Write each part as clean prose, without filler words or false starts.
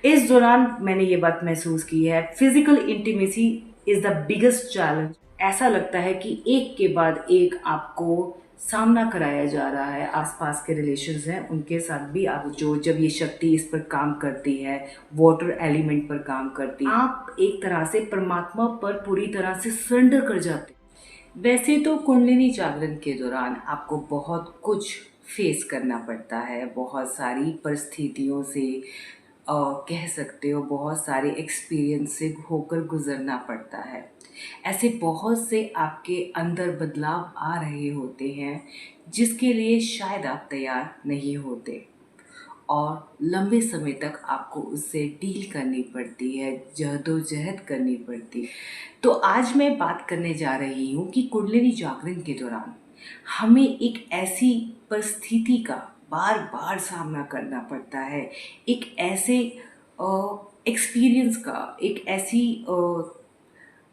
इस दौरान मैंने ये बात महसूस की है, physical intimacy is the biggest challenge. ऐसा लगता है कि एक के बाद एक आपको सामना कराया जा रहा है। आसपास के रिलेशंस हैं उनके साथ भी आप जो जब ये शक्ति इस पर काम करती है, वाटर एलिमेंट पर काम करती है, आप एक तरह से परमात्मा पर पूरी तरह से सरेंडर कर जाते हैं। वैसे तो कुंडलिनी जागरण के दौरान आपको बहुत कुछ फेस करना पड़ता है, बहुत सारी परिस्थितियों से कह सकते हो बहुत सारे एक्सपीरियंस से होकर गुजरना पड़ता है। ऐसे बहुत से आपके अंदर बदलाव आ रहे होते हैं जिसके लिए शायद आप तैयार नहीं होते, और लंबे समय तक आपको उससे डील करनी पड़ती है, जहदोजहद करनी पड़ती है। तो आज मैं बात करने जा रही हूँ कि कुंडलिनी जागरण के दौरान हमें एक ऐसी परिस्थिति का बार बार सामना करना पड़ता है, एक ऐसे एक्सपीरियंस का, एक ऐसी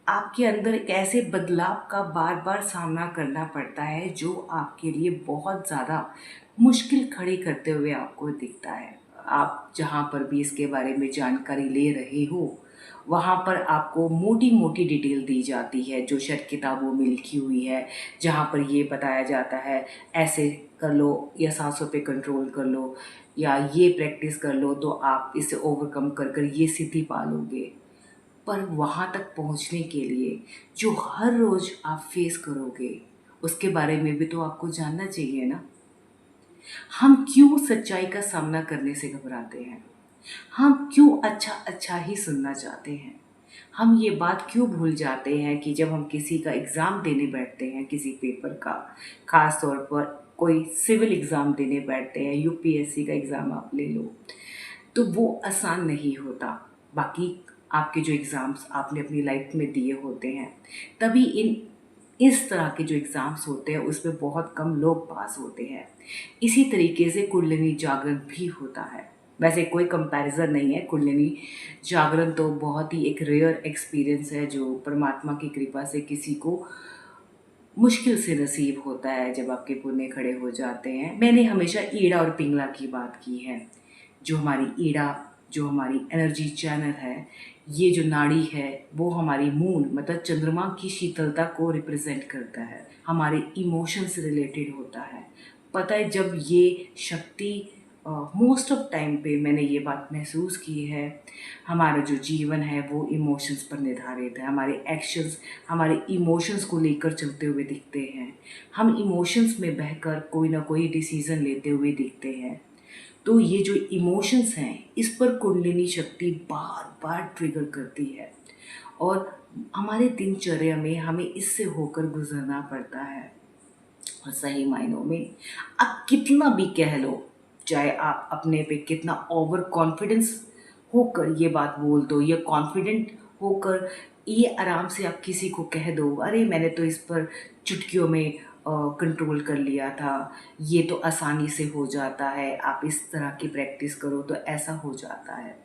आपके अंदर एक ऐसे बदलाव का बार बार सामना करना पड़ता है जो आपके लिए बहुत ज़्यादा मुश्किल खड़ी करते हुए आपको दिखता है। आप जहाँ पर भी इसके बारे में जानकारी ले रहे हो, वहाँ पर आपको मोटी मोटी डिटेल दी जाती है जो शायद किताबों में लिखी हुई है, जहाँ पर ये बताया जाता है ऐसे कर लो या सांसों पे कंट्रोल कर लो या ये प्रैक्टिस कर लो तो आप इसे ओवरकम कर कर ये सिद्धि पा लोगे। पर वहाँ तक पहुँचने के लिए जो हर रोज़ आप फेस करोगे उसके बारे में भी तो आपको जानना चाहिए ना। हम क्यों सच्चाई का सामना करने से घबराते हैं? हम क्यों अच्छा अच्छा ही सुनना चाहते हैं? हम ये बात क्यों भूल जाते हैं कि जब हम किसी का एग्ज़ाम देने बैठते हैं, किसी पेपर का, ख़ास तौर पर कोई सिविल एग्ज़ाम देने बैठते हैं, यूपीएससी का एग्ज़ाम आप ले लो, तो वो आसान नहीं होता। बाकी आपके जो एग्ज़ाम्स आपने अपनी लाइफ में दिए होते हैं, तभी इस तरह के जो एग्ज़ाम्स होते हैं उसमें बहुत कम लोग पास होते हैं। इसी तरीके से कुंडलिनी जागरण भी होता है। वैसे कोई कंपैरिज़न नहीं है, कुंडलिनी जागरण तो बहुत ही एक रेयर एक्सपीरियंस है जो परमात्मा की कृपा से किसी को मुश्किल से नसीब होता है जब आपके पुण्य खड़े हो जाते हैं। मैंने हमेशा ईड़ा और पिंगला की बात की है। जो हमारी ईड़ा, जो हमारी एनर्जी चैनल है, ये जो नाड़ी है वो हमारी मून मतलब चंद्रमा की शीतलता को रिप्रेजेंट करता है, हमारे इमोशन से रिलेटेड होता है। पता है जब ये शक्ति मोस्ट ऑफ टाइम पे मैंने ये बात महसूस की है, हमारा जो जीवन है वो इमोशंस पर निर्धारित है। हमारे एक्शंस हमारे इमोशंस को लेकर चलते हुए दिखते हैं। हम इमोशंस में बहकर कोई ना कोई डिसीज़न लेते हुए दिखते हैं। तो ये जो इमोशंस हैं इस पर कुंडलिनी शक्ति बार बार ट्रिगर करती है, और हमारे दिनचर्या में हमें इससे होकर गुजरना पड़ता है। और सही मायनों में आप कितना भी कह लो, चाहे आप अपने पे कितना ओवर कॉन्फिडेंस होकर ये बात बोल दो या कॉन्फिडेंट होकर ये आराम से आप किसी को कह दो, अरे मैंने तो इस पर चुटकियों में कंट्रोल कर लिया था, ये तो आसानी से हो जाता है, आप इस तरह की प्रैक्टिस करो तो ऐसा हो जाता है।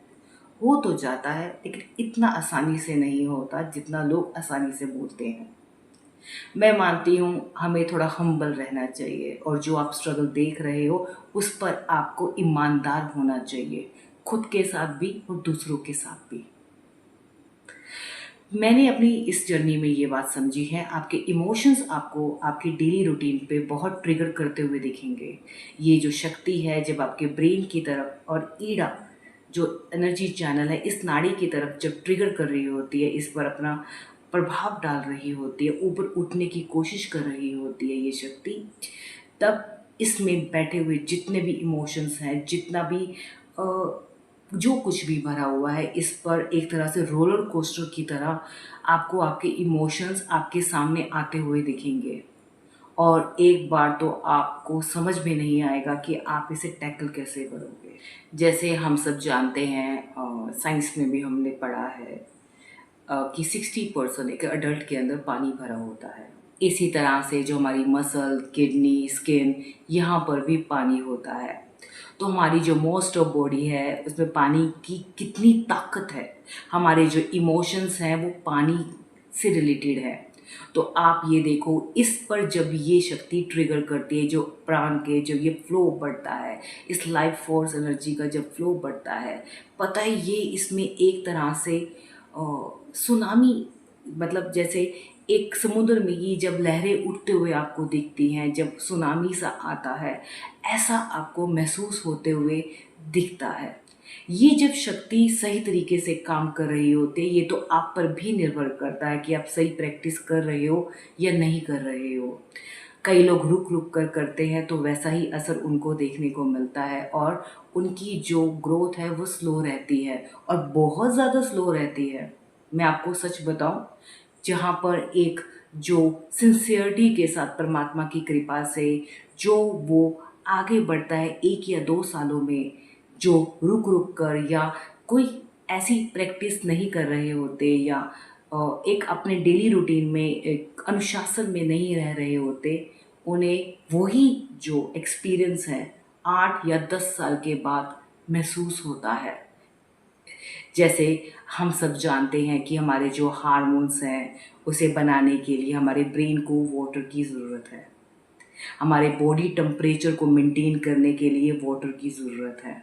हो तो जाता है लेकिन इतना आसानी से नहीं होता जितना लोग आसानी से बोलते हैं। मैं मानती हूँ हमें थोड़ा हम्बल रहना चाहिए, और जो आप स्ट्रगल देख रहे हो उस पर आपको ईमानदार होना चाहिए, खुद के साथ भी और दूसरों के साथ भी। मैंने अपनी इस जर्नी में ये बात समझी है, आपके इमोशंस आपको आपकी डेली रूटीन पे बहुत ट्रिगर करते हुए दिखेंगे। ये जो शक्ति है जब आपके ब्रेन की तरफ और ईड़ा जो एनर्जी चैनल है इस नाड़ी की तरफ जब ट्रिगर कर रही होती है, इस पर अपना प्रभाव डाल रही होती है, ऊपर उठने की कोशिश कर रही होती है ये शक्ति, तब इसमें बैठे हुए जितने भी इमोशंस हैं, जितना भी जो कुछ भी भरा हुआ है, इस पर एक तरह से रोलर कोस्टर की तरह आपको आपके इमोशंस आपके सामने आते हुए दिखेंगे, और एक बार तो आपको समझ में नहीं आएगा कि आप इसे टैकल कैसे करोगे। जैसे हम सब जानते हैं, साइंस में भी हमने पढ़ा है कि 60% एक अडल्ट के अंदर पानी भरा होता है। इसी तरह से जो हमारी मसल, किडनी, स्किन, यहाँ पर भी पानी होता है। तो हमारी जो मोस्ट ऑफ बॉडी है उसमें पानी की कितनी ताकत है, हमारे जो इमोशंस हैं वो पानी से रिलेटेड है। तो आप ये देखो, इस पर जब ये शक्ति ट्रिगर करती है, जो प्राण के जब ये फ्लो बढ़ता है, इस लाइफ फोर्स एनर्जी का जब फ्लो बढ़ता है, पता है ये इसमें एक तरह से सुनामी, मतलब जैसे एक समुद्र में ये जब लहरें उठते हुए आपको दिखती हैं, जब सुनामी सा आता है, ऐसा आपको महसूस होते हुए दिखता है। ये जब शक्ति सही तरीके से काम कर रही होती है, ये तो आप पर भी निर्भर करता है कि आप सही प्रैक्टिस कर रहे हो या नहीं कर रहे हो। कई लोग रुक रुक कर करते हैं तो वैसा ही असर उनको देखने को मिलता है, और उनकी जो ग्रोथ है वो स्लो रहती है, और बहुत ज़्यादा स्लो रहती है। मैं आपको सच बताऊं, जहाँ पर एक जो सिंसियरिटी के साथ परमात्मा की कृपा से जो वो आगे बढ़ता है 1 या 2 सालों में, जो रुक रुक कर या कोई ऐसी प्रैक्टिस नहीं कर रहे होते, या एक अपने डेली रूटीन में एक अनुशासन में नहीं रह रहे होते, उन्हें वही जो एक्सपीरियंस है 8 या 10 साल के बाद महसूस होता है। जैसे हम सब जानते हैं कि हमारे जो हार्मोन्स हैं उसे बनाने के लिए हमारे ब्रेन को वाटर की ज़रूरत है, हमारे बॉडी टेम्परेचर को मेंटेन करने के लिए वाटर की ज़रूरत है।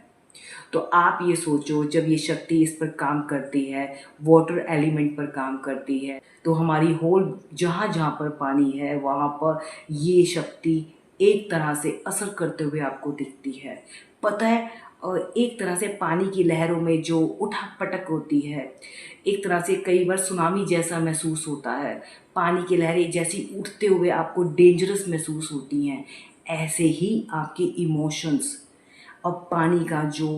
तो आप ये सोचो, जब ये शक्ति इस पर काम करती है, वाटर एलिमेंट पर काम करती है, तो हमारी होल जहाँ जहाँ पर पानी है वहाँ पर ये शक्ति एक तरह से असर करते हुए आपको दिखती है। पता है, एक तरह से पानी की लहरों में जो उठक पटक होती है, एक तरह से कई बार सुनामी जैसा महसूस होता है, पानी की लहरें जैसी उठते हुए आपको डेंजरस महसूस होती हैं, ऐसे ही आपके इमोशंस और पानी का जो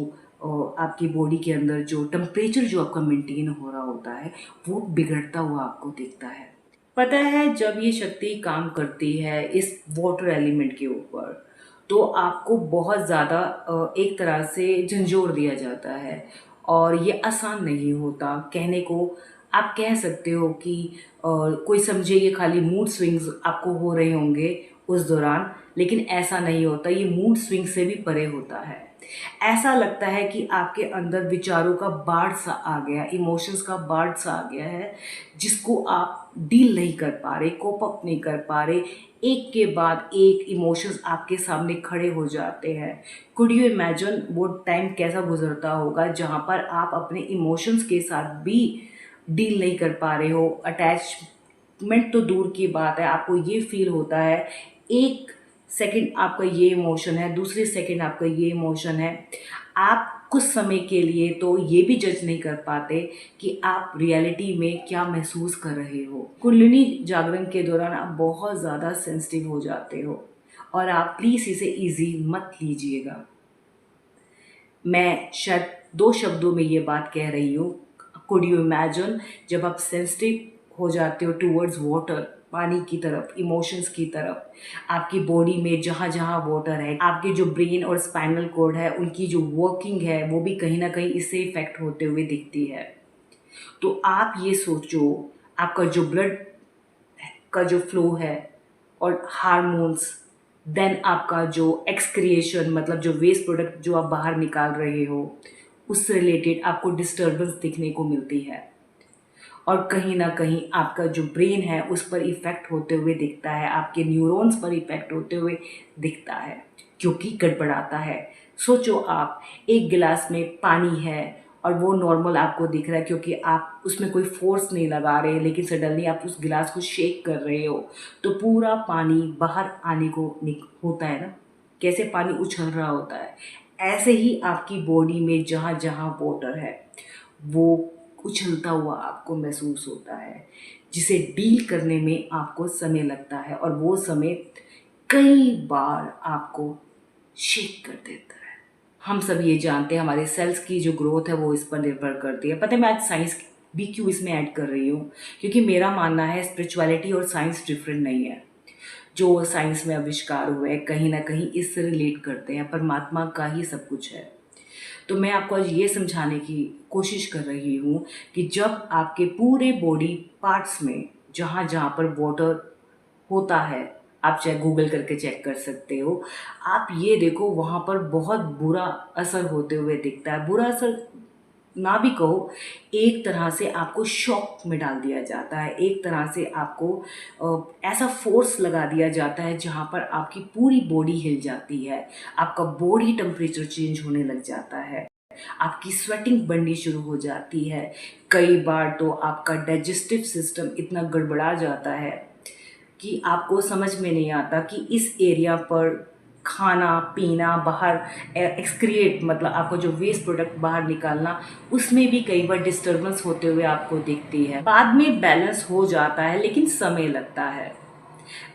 आपकी बॉडी के अंदर जो टेम्परेचर जो आपका मेंटेन हो रहा होता है वो बिगड़ता हुआ आपको दिखता है। पता है, जब ये शक्ति काम करती है इस वाटर एलिमेंट के ऊपर, तो आपको बहुत ज़्यादा एक तरह से झंझोर दिया जाता है, और ये आसान नहीं होता कहने को। आप कह सकते हो कि कोई समझे ये खाली मूड स्विंग्स आपको हो रहे होंगे उस दौरान, लेकिन ऐसा नहीं होता, ये मूड स्विंग से भी परे होता है। ऐसा लगता है कि आपके अंदर विचारों का बाढ़ सा आ गया, इमोशंस का बाढ़ सा आ गया है, जिसको आप डील नहीं कर पा रहे, कोप अप नहीं कर पा रहे। एक के बाद एक इमोशंस आपके सामने खड़े हो जाते हैं। कुड यू इमेजिन वो टाइम कैसा गुजरता होगा जहाँ पर आप अपने इमोशंस के साथ भी डील नहीं कर पा रहे हो। अटैचमेंट तो दूर की बात है, आपको ये फील होता है एक सेकंड आपका ये इमोशन है, दूसरे सेकंड आपका ये इमोशन है। आप कुछ समय के लिए तो ये भी जज नहीं कर पाते कि आप रियलिटी में क्या महसूस कर रहे हो। कुंडलिनी जागरण के दौरान आप बहुत ज़्यादा सेंसिटिव हो जाते हो, और आप प्लीज़ इसे इजी मत लीजिएगा। मैं शायद 2 शब्दों में ये बात कह रही हूँ। कुड यू इमेजिन, जब आप सेंसिटिव हो जाते हो टूवर्ड्स वाटर, पानी की तरफ, इमोशंस की तरफ, आपकी बॉडी में जहाँ जहाँ वाटर है, आपके जो ब्रेन और स्पाइनल कॉर्ड है उनकी जो वर्किंग है वो भी कहीं ना कहीं इससे इफेक्ट होते हुए दिखती है। तो आप ये सोचो, आपका जो ब्लड का जो फ्लो है और हार्मोन्स, देन आपका जो एक्सक्रिएशन, मतलब जो वेस्ट प्रोडक्ट जो आप बाहर निकाल रहे हो, उससे रिलेटेड आपको डिस्टर्बेंस दिखने को मिलती है, और कहीं ना कहीं आपका जो ब्रेन है उस पर इफ़ेक्ट होते हुए दिखता है, आपके न्यूरॉन्स पर इफ़ेक्ट होते हुए दिखता है, क्योंकि गड़बड़ाता है। सोचो, आप एक गिलास में पानी है और वो नॉर्मल आपको दिख रहा है क्योंकि आप उसमें कोई फोर्स नहीं लगा रहे, लेकिन सडनली आप उस गिलास को शेक कर रहे हो तो पूरा पानी बाहर आने को होता है ना, कैसे पानी उछल रहा होता है। ऐसे ही आपकी बॉडी में जहाँ जहाँ वाटर है वो उछलता हुआ आपको महसूस होता है, जिसे डील करने में आपको समय लगता है, और वो समय कई बार आपको शेक कर देता है। हम सब ये जानते हैं हमारे सेल्स की जो ग्रोथ है वो इस पर निर्भर करती है। पता है, मैं आज साइंस भी क्यों इसमें ऐड कर रही हूँ, क्योंकि मेरा मानना है स्पिरिचुअलिटी और साइंस डिफरेंट नहीं है। जो साइंस में आविष्कार हुए कहीं ना कहीं इससे रिलेट करते हैं, परमात्मा का ही सब कुछ है। तो मैं आपको आज ये समझाने की कोशिश कर रही हूँ कि जब आपके पूरे बॉडी पार्ट्स में जहाँ जहाँ पर वाटर होता है, आप चाहे गूगल करके चेक कर सकते हो, आप ये देखो वहाँ पर बहुत बुरा असर होते हुए दिखता है। बुरा असर ना भी कहो, एक तरह से आपको शॉक में डाल दिया जाता है। एक तरह से आपको ऐसा फ़ोर्स लगा दिया जाता है जहाँ पर आपकी पूरी बॉडी हिल जाती है। आपका बॉडी टेम्परेचर चेंज होने लग जाता है। आपकी स्वेटिंग बढ़नी शुरू हो जाती है। कई बार तो आपका डाइजेस्टिव सिस्टम इतना गड़बड़ा जाता है कि आपको समझ में नहीं आता कि इस एरिया पर खाना पीना बाहर एक्सक्रिएट मतलब आपको जो वेस्ट प्रोडक्ट बाहर निकालना, उसमें भी कई बार डिस्टरबेंस होते हुए आपको दिखती है। बाद में बैलेंस हो जाता है लेकिन समय लगता है।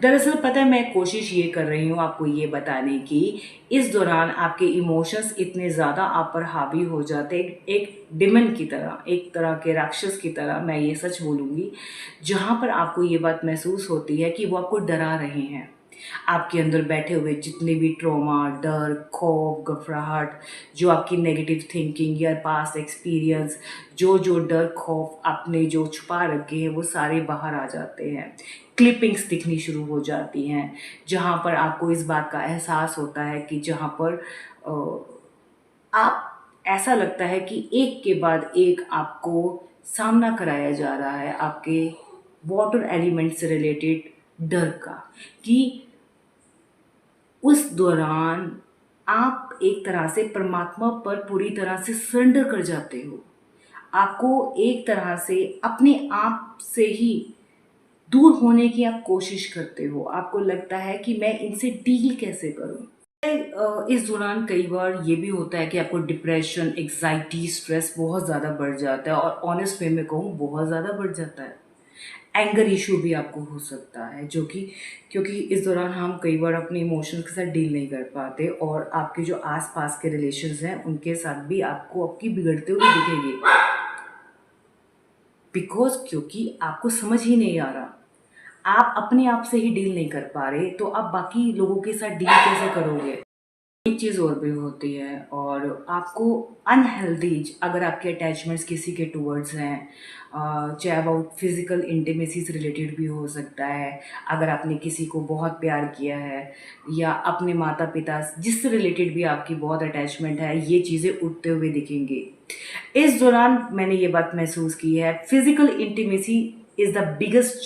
दरअसल पता है, मैं कोशिश ये कर रही हूँ आपको ये बताने की, इस दौरान आपके इमोशंस इतने ज़्यादा आप पर हावी हो जाते हैं, एक डिमन की तरह, एक तरह के राक्षस की तरह, मैं ये सच बोलूँगी, जहाँ पर आपको ये बात महसूस होती है कि वो आपको डरा रहे हैं। आपके अंदर बैठे हुए जितने भी ट्रॉमा, डर, खौफ, घबराहट, जो आपकी नेगेटिव थिंकिंग या पास्ट एक्सपीरियंस, जो जो डर खौफ आपने जो छुपा रखे हैं, वो सारे बाहर आ जाते हैं। क्लिपिंग्स दिखनी शुरू हो जाती हैं, जहाँ पर आपको इस बात का एहसास होता है कि जहाँ पर आप ऐसा लगता है कि एक के बाद एक आपको सामना कराया जा रहा है आपके वाटर एलिमेंट से रिलेटेड डर का, कि उस दौरान आप एक तरह से परमात्मा पर पूरी तरह से सरेंडर कर जाते हो। आपको एक तरह से अपने आप से ही दूर होने की आप कोशिश करते हो। आपको लगता है कि मैं इनसे डील कैसे करूं। इस दौरान कई बार ये भी होता है कि आपको डिप्रेशन, एग्जाइटी, स्ट्रेस बहुत ज़्यादा बढ़ जाता है, और ऑनेस्ट वे में कहूँ बहुत ज़्यादा बढ़ जाता है। एंगर इशू भी आपको हो सकता है, जो कि क्योंकि इस दौरान हम कई बार अपने इमोशंस के साथ डील नहीं कर पाते, और आपके जो आसपास के रिलेशंस हैं उनके साथ भी आपको आपकी बिगड़ते हुए दिखेंगे, बिकॉज क्योंकि आपको समझ ही नहीं आ रहा, आप अपने आप से ही डील नहीं कर पा रहे, तो आप बाकी लोगों के साथ डील कैसे करोगे। एक चीज़ और भी होती है, और आपको अनहेल्दी अगर आपके अटैचमेंट्स किसी के टूवर्ड्स हैं, चाहे अबाउट फिजिकल इंटीमेसी से रिलेटेड भी हो सकता है, अगर आपने किसी को बहुत प्यार किया है, या अपने माता पिता जिससे रिलेटेड भी आपकी बहुत अटैचमेंट है, ये चीज़ें उठते हुए दिखेंगे। इस दौरान मैंने ये बात महसूस की है, physical intimacy is the biggest